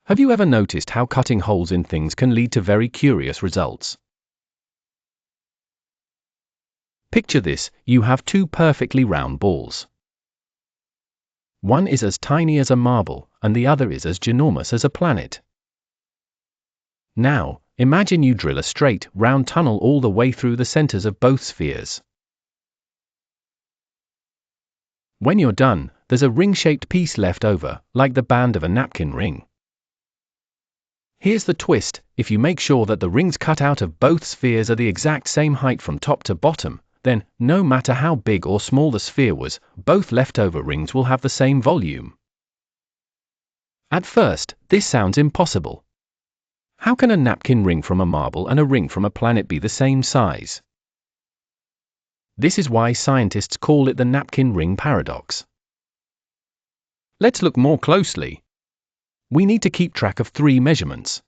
Have you ever noticed how cutting holes in things can lead to very curious results? Picture this: you have two perfectly round balls. One is as tiny as a marble, and the other is as ginormous as a planet. Now, imagine you drill a straight, round tunnel all the way through the centers of both spheres. When you're done, there's a ring-shaped piece left over, like the band of a napkin ring. Here's the twist: if you make sure that the rings cut out of both spheres are the exact same height from top to bottom, then, no matter how big or small the sphere was, both leftover rings will have the same volume. At first, this sounds impossible. How can a napkin ring from a marble and a ring from a planet be the same size? This is why scientists call it the Napkin Ring Paradox. Let's look more closely. We need to keep track of three measurements.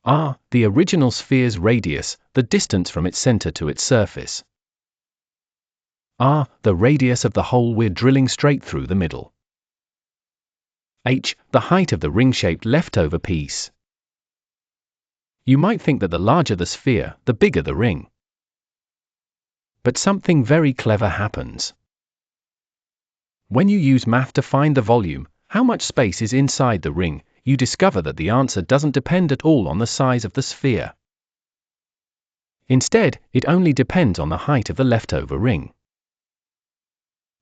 R, the original sphere's radius, the distance from its center to its surface. R, the radius of the hole we're drilling straight through the middle. H, the height of the ring-shaped leftover piece. You might think that the larger the sphere, the bigger the ring. But something very clever happens. When you use math to find the volume, how much space is inside the ring, you discover that the answer doesn't depend at all on the size of the sphere. Instead, it only depends on the height of the leftover ring.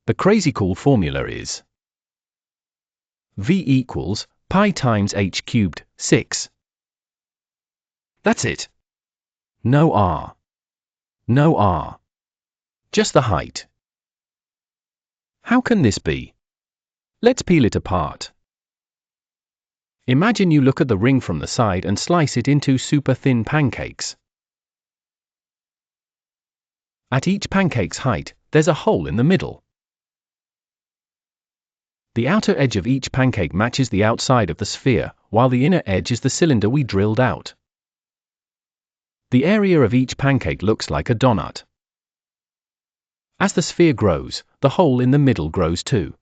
The crazy cool formula is V equals pi times h cubed, 6. That's it. No R. No R. Just the height. How can this be? Let's peel it apart. Imagine you look at the ring from the side and slice it into super thin pancakes. At each pancake's height, there's a hole in the middle. The outer edge of each pancake matches the outside of the sphere, while the inner edge is the cylinder we drilled out. The area of each pancake looks like a donut. As the sphere grows, the hole in the middle grows too.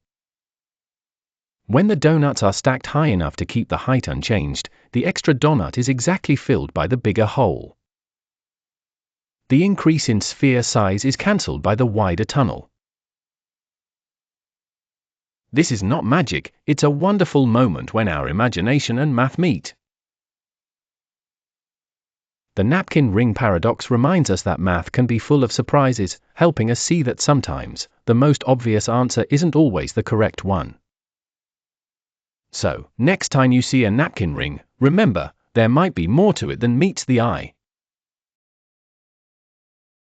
When the donuts are stacked high enough to keep the height unchanged, the extra donut is exactly filled by the bigger hole. The increase in sphere size is cancelled by the wider tunnel. This is not magic, it's a wonderful moment when our imagination and math meet. The napkin ring paradox reminds us that math can be full of surprises, helping us see that sometimes, the most obvious answer isn't always the correct one. So, next time you see a napkin ring, remember, there might be more to it than meets the eye.